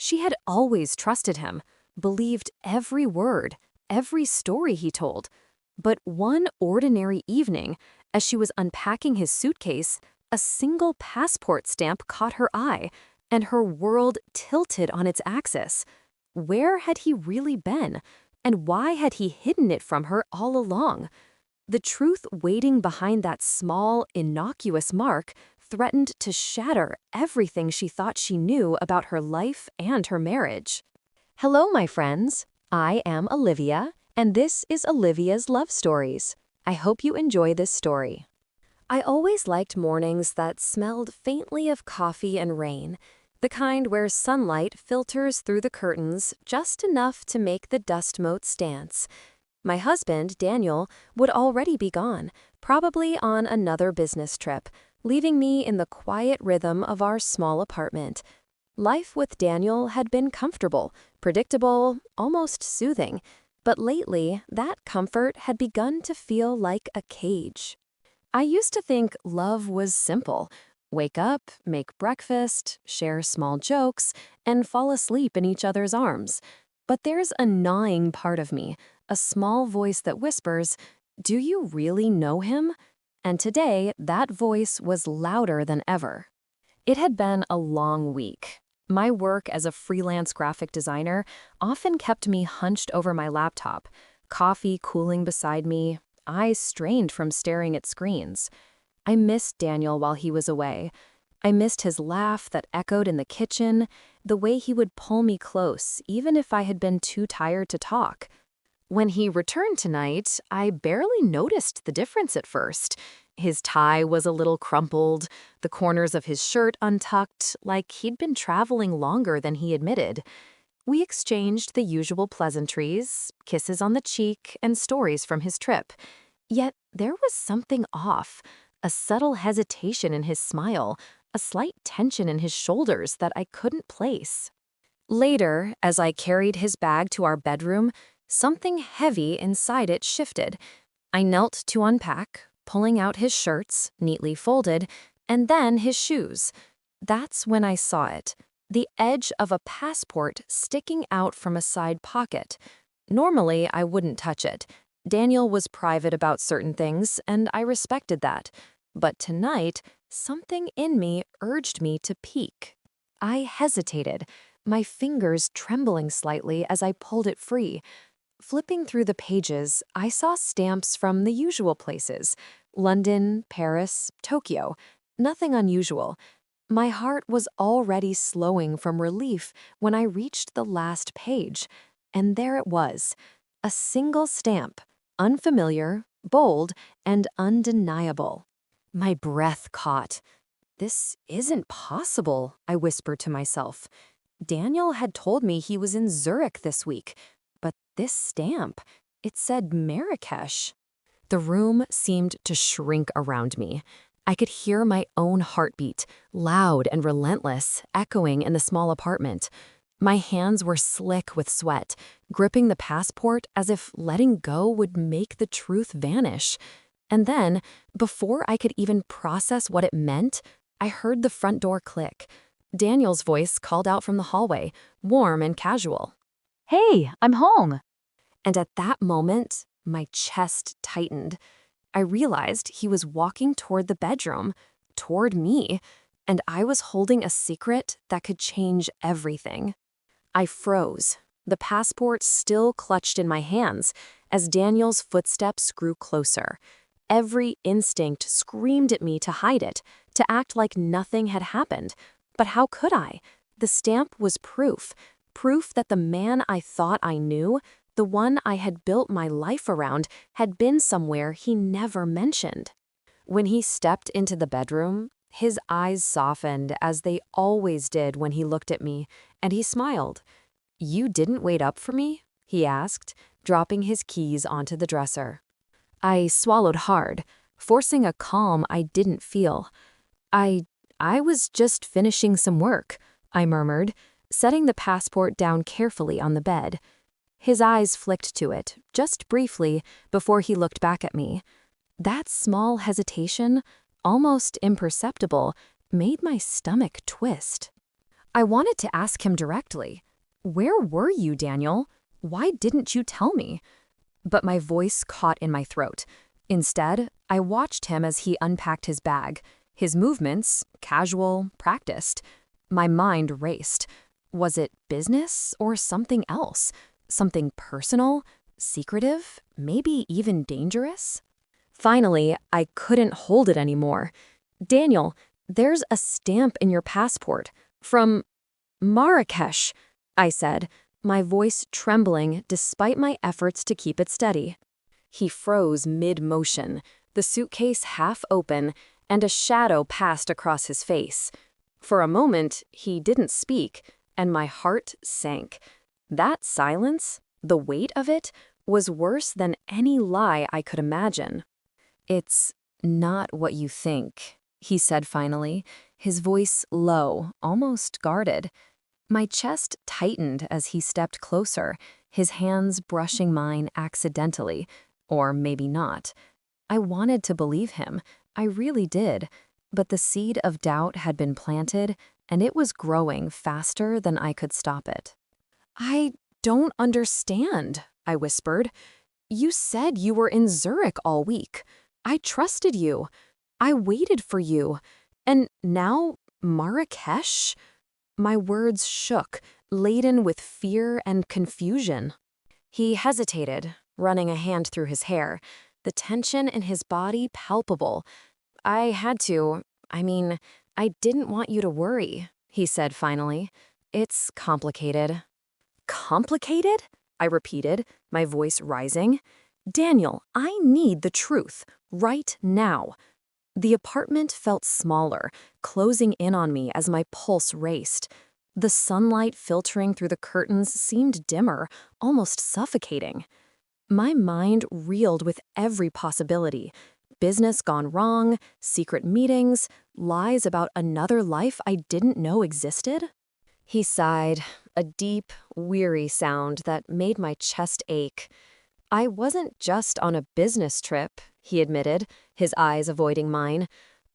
She had always trusted him, believed every word, every story he told. But one ordinary evening, as she was unpacking his suitcase, a single passport stamp caught her eye, and her world tilted on its axis. Where had he really been? And why had he hidden it from her all along? The truth waiting behind that small, innocuous mark threatened to shatter everything she thought she knew about her life and her marriage. Hello, my friends. I am Olivia, and this is Olivia's Love Stories. I hope you enjoy this story. I always liked mornings that smelled faintly of coffee and rain, the kind where sunlight filters through the curtains just enough to make the dust motes dance. My husband, Daniel, would already be gone, probably on another business trip, leaving me in the quiet rhythm of our small apartment. Life with Daniel had been comfortable, predictable, almost soothing, but lately that comfort had begun to feel like a cage. I used to think love was simple. Wake up, make breakfast, share small jokes, and fall asleep in each other's arms. But there's a gnawing part of me, a small voice that whispers, "Do you really know him?" And today, that voice was louder than ever. It had been a long week. My work as a freelance graphic designer often kept me hunched over my laptop, coffee cooling beside me, eyes strained from staring at screens. I missed Daniel while he was away. I missed his laugh that echoed in the kitchen, the way he would pull me close, even if I had been too tired to talk. When he returned tonight, I barely noticed the difference at first. His tie was a little crumpled, the corners of his shirt untucked, like he'd been traveling longer than he admitted. We exchanged the usual pleasantries, kisses on the cheek, and stories from his trip. Yet there was something off, a subtle hesitation in his smile, a slight tension in his shoulders that I couldn't place. Later, as I carried his bag to our bedroom, something heavy inside it shifted. I knelt to unpack, pulling out his shirts, neatly folded, and then his shoes. That's when I saw it, the edge of a passport sticking out from a side pocket. Normally, I wouldn't touch it. Daniel was private about certain things, and I respected that. But tonight, something in me urged me to peek. I hesitated, my fingers trembling slightly as I pulled it free. Flipping through the pages, I saw stamps from the usual places: London, Paris, Tokyo. Nothing unusual. My heart was already slowing from relief when I reached the last page. And there it was, a single stamp, unfamiliar, bold, and undeniable. My breath caught. "This isn't possible," I whispered to myself. Daniel had told me he was in Zurich this week, but this stamp, it said Marrakesh. The room seemed to shrink around me. I could hear my own heartbeat, loud and relentless, echoing in the small apartment. My hands were slick with sweat, gripping the passport as if letting go would make the truth vanish. And then, before I could even process what it meant, I heard the front door click. Daniel's voice called out from the hallway, warm and casual. "Hey, I'm home." And at that moment, my chest tightened. I realized he was walking toward the bedroom, toward me, and I was holding a secret that could change everything. I froze, the passport still clutched in my hands, as Daniel's footsteps grew closer. Every instinct screamed at me to hide it, to act like nothing had happened. But how could I? The stamp was proof that the man I thought I knew, the one I had built my life around, had been somewhere he never mentioned. When he stepped into the bedroom, his eyes softened as they always did when he looked at me, and he smiled. "You didn't wait up for me?" he asked, dropping his keys onto the dresser. I swallowed hard, forcing a calm I didn't feel. I was just finishing some work," I murmured, setting the passport down carefully on the bed. His eyes flicked to it, just briefly, before he looked back at me. That small hesitation, almost imperceptible, made my stomach twist. I wanted to ask him directly, "Where were you, Daniel? Why didn't you tell me?" But my voice caught in my throat. Instead, I watched him as he unpacked his bag. His movements, casual, practiced. My mind raced. Was it business or something else? Something personal, secretive, maybe even dangerous? Finally, I couldn't hold it anymore. "Daniel, there's a stamp in your passport from Marrakesh," I said, my voice trembling despite my efforts to keep it steady. He froze mid-motion, the suitcase half open, and a shadow passed across his face. For a moment, he didn't speak, and my heart sank. That silence, the weight of it, was worse than any lie I could imagine. "It's not what you think," he said finally, his voice low, almost guarded. My chest tightened as he stepped closer, his hands brushing mine accidentally, or maybe not. I wanted to believe him, I really did, but the seed of doubt had been planted, and it was growing faster than I could stop it. "I don't understand," I whispered. "You said you were in Zurich all week. I trusted you. I waited for you. And now, Marrakesh?" My words shook, laden with fear and confusion. He hesitated, running a hand through his hair, the tension in his body palpable. "I had to. I didn't want you to worry," he said finally. "It's complicated." "Complicated?" I repeated, my voice rising. "Daniel, I need the truth, right now." The apartment felt smaller, closing in on me as my pulse raced. The sunlight filtering through the curtains seemed dimmer, almost suffocating. My mind reeled with every possibility. Business gone wrong, secret meetings, lies about another life I didn't know existed. He sighed, a deep, weary sound that made my chest ache. "I wasn't just on a business trip," he admitted, his eyes avoiding mine.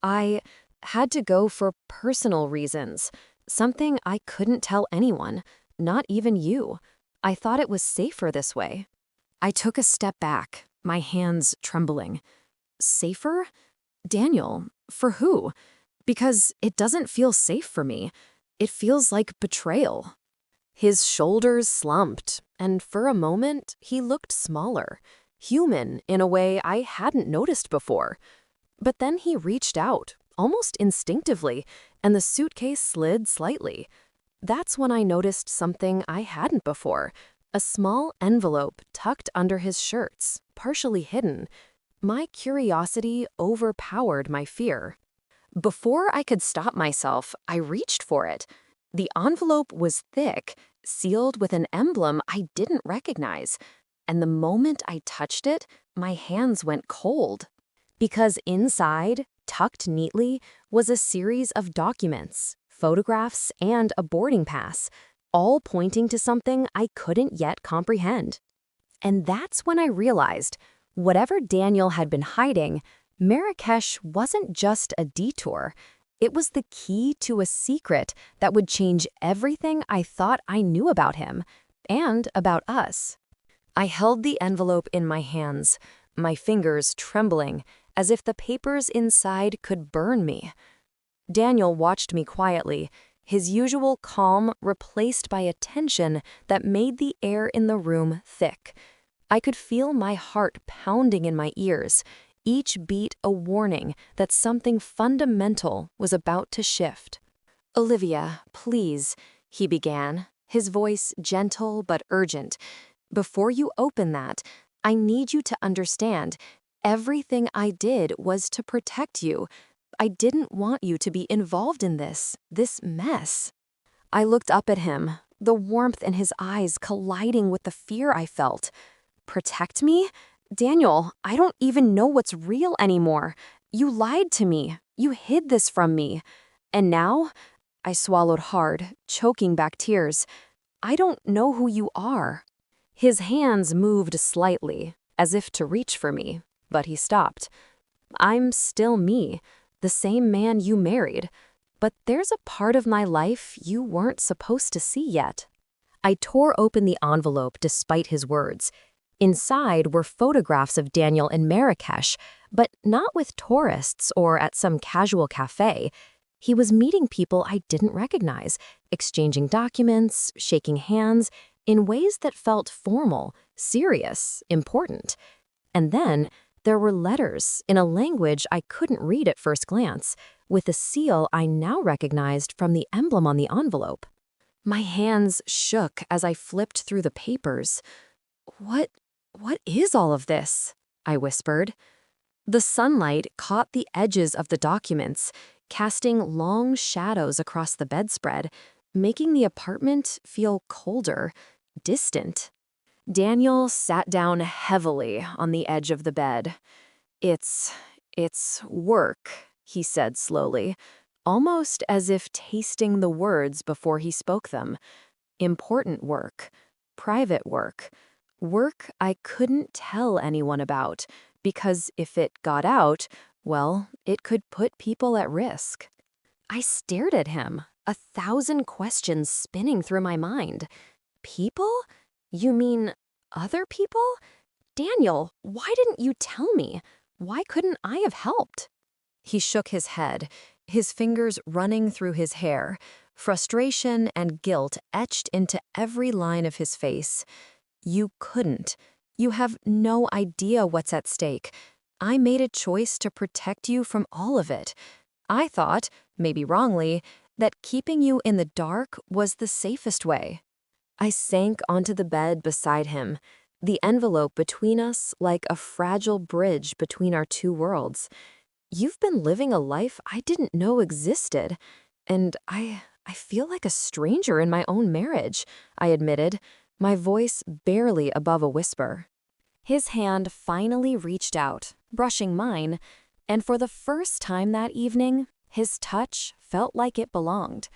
"I had to go for personal reasons, something I couldn't tell anyone, not even you. I thought it was safer this way." I took a step back, my hands trembling. "Safer? Daniel, for who? Because it doesn't feel safe for me. It feels like betrayal." His shoulders slumped, and for a moment he looked smaller, human in a way I hadn't noticed before. But then he reached out, almost instinctively, and the suitcase slid slightly. That's when I noticed something I hadn't before, a small envelope tucked under his shirts, partially hidden. My curiosity overpowered my fear. Before I could stop myself, I reached for it. The envelope was thick, sealed with an emblem I didn't recognize, and the moment I touched it, my hands went cold. Because inside, tucked neatly, was a series of documents, photographs, and a boarding pass, all pointing to something I couldn't yet comprehend. And that's when I realized, whatever Daniel had been hiding, Marrakesh wasn't just a detour. It was the key to a secret that would change everything I thought I knew about him, and about us. I held the envelope in my hands, my fingers trembling, as if the papers inside could burn me. Daniel watched me quietly, his usual calm replaced by a tension that made the air in the room thick. I could feel my heart pounding in my ears, each beat a warning that something fundamental was about to shift. "Olivia, please," he began, his voice gentle but urgent. "Before you open that, I need you to understand, everything I did was to protect you. I didn't want you to be involved in this mess." I looked up at him, the warmth in his eyes colliding with the fear I felt. "Protect me? Daniel, I don't even know what's real anymore. You lied to me. You hid this from me. And now?" I swallowed hard, choking back tears. "I don't know who you are." His hands moved slightly, as if to reach for me, but he stopped. "I'm still me, the same man you married. but there's a part of my life you weren't supposed to see yet." I tore open the envelope despite his words. Inside were photographs of Daniel in Marrakesh, but not with tourists or at some casual cafe. He was meeting people I didn't recognize, exchanging documents, shaking hands, in ways that felt formal, serious, important. And then there were letters in a language I couldn't read at first glance, with a seal I now recognized from the emblem on the envelope. My hands shook as I flipped through the papers. What is all of this?" I whispered. The sunlight caught the edges of the documents, casting long shadows across the bedspread, making the apartment feel colder, distant. Daniel sat down heavily on the edge of the bed. It's work," he said slowly, almost as if tasting the words before he spoke them. "Important work, private work, work I couldn't tell anyone about, because if it got out, well, it could put people at risk." I stared at him, 1,000 questions spinning through my mind. People? You mean other people? Daniel, why didn't you tell me? Why couldn't I have helped? He shook his head, his fingers running through his hair, frustration and guilt etched into every line of his face. "You couldn't. You have no idea what's at stake. I made a choice to protect you from all of it. I thought, maybe wrongly, that keeping you in the dark was the safest way." I sank onto the bed beside him, the envelope between us like a fragile bridge between our two worlds. "You've been living a life I didn't know existed, and I feel like a stranger in my own marriage," I admitted, my voice barely above a whisper. His hand finally reached out, brushing mine, and for the first time that evening, his touch felt like it belonged.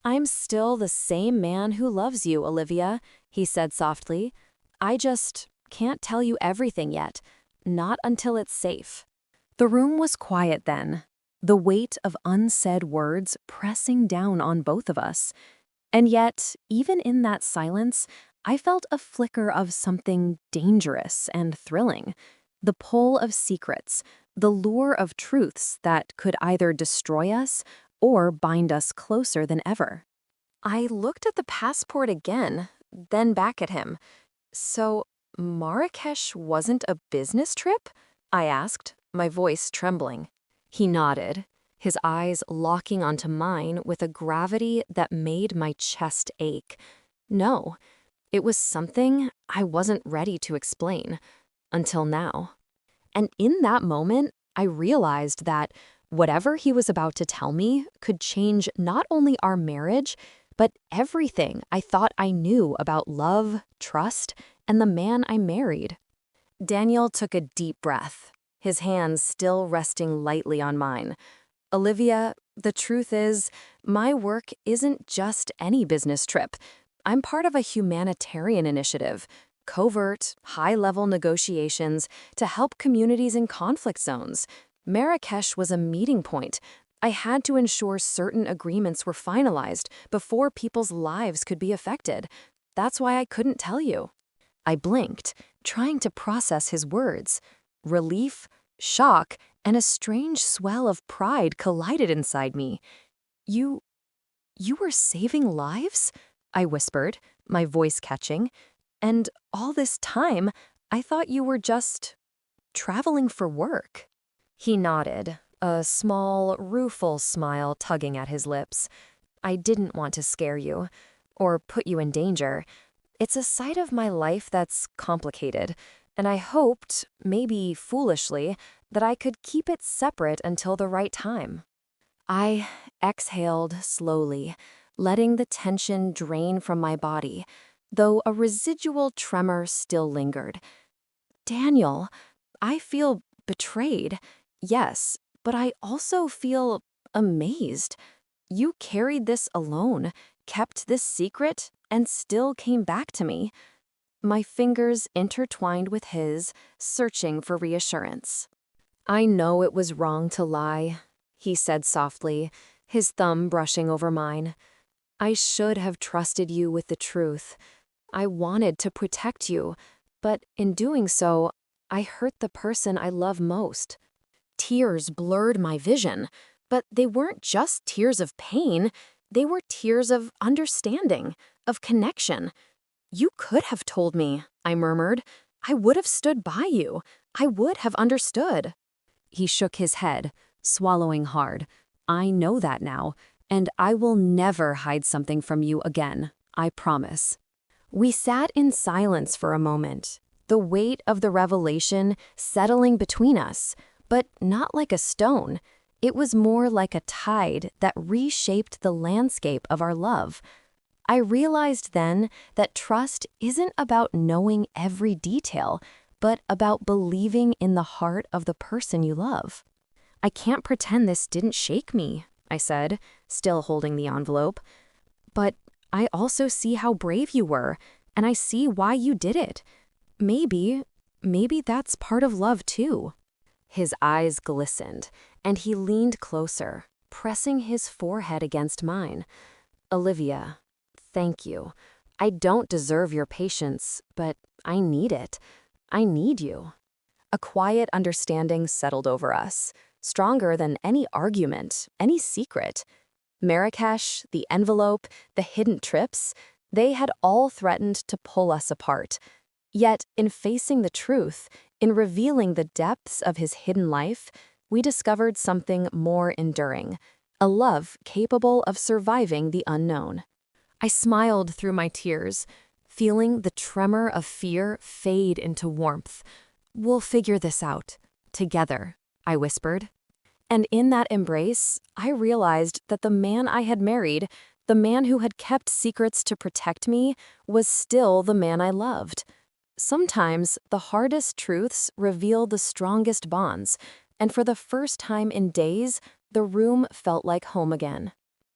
"I'm still the same man who loves you, Olivia," he said softly. "I just can't tell you everything yet, not until it's safe." The room was quiet then, the weight of unsaid words pressing down on both of us. And yet, even in that silence, I felt a flicker of something dangerous and thrilling. The pull of secrets, the lure of truths that could either destroy us or bind us closer than ever. I looked at the passport again, then back at him. "So, Marrakesh wasn't a business trip?" I asked, my voice trembling. He nodded, his eyes locking onto mine with a gravity that made my chest ache. "No, it was something I wasn't ready to explain, until now." And in that moment, I realized that whatever he was about to tell me could change not only our marriage, but everything I thought I knew about love, trust, and the man I married. Daniel took a deep breath, his hands still resting lightly on mine. "Olivia, the truth is, my work isn't just any business trip. I'm part of a humanitarian initiative, covert, high-level negotiations to help communities in conflict zones. Marrakesh was a meeting point. I had to ensure certain agreements were finalized before people's lives could be affected. That's why I couldn't tell you." I blinked, trying to process his words. Relief, shock, and a strange swell of pride collided inside me. You were saving lives?" I whispered, my voice catching. "And all this time, I thought you were just traveling for work." He nodded, a small, rueful smile tugging at his lips. "I didn't want to scare you, or put you in danger. It's a side of my life that's complicated, and I hoped, maybe foolishly, that I could keep it separate until the right time." I exhaled slowly, letting the tension drain from my body, though a residual tremor still lingered. "Daniel, I feel betrayed, yes, but I also feel amazed. You carried this alone, kept this secret, and still came back to me." My fingers intertwined with his, searching for reassurance. "I know it was wrong to lie," he said softly, his thumb brushing over mine. I should have trusted you with the truth. I wanted to protect you, but in doing so, I hurt the person I love most. Tears blurred my vision, but they weren't just tears of pain, they were tears of understanding, of connection. You could have told me, I murmured. I would have stood by you. I would have understood. He shook his head, swallowing hard. I know that now, and I will never hide something from you again, I promise. We sat in silence for a moment, the weight of the revelation settling between us, but not like a stone. It was more like a tide that reshaped the landscape of our love. I realized then that trust isn't about knowing every detail, but about believing in the heart of the person you love. I can't pretend this didn't shake me, I said, still holding the envelope. But I also see how brave you were, and I see why you did it. Maybe that's part of love too. His eyes glistened, and he leaned closer, pressing his forehead against mine. Olivia, thank you. I don't deserve your patience, but I need it. I need you. A quiet understanding settled over us, stronger than any argument, any secret. Marrakesh, the envelope, the hidden trips, they had all threatened to pull us apart. Yet, in facing the truth, in revealing the depths of his hidden life, we discovered something more enduring, a love capable of surviving the unknown. I smiled through my tears, feeling the tremor of fear fade into warmth. We'll figure this out, together, I whispered. And in that embrace, I realized that the man I had married, the man who had kept secrets to protect me, was still the man I loved. Sometimes the hardest truths reveal the strongest bonds, and for the first time in days, the room felt like home again.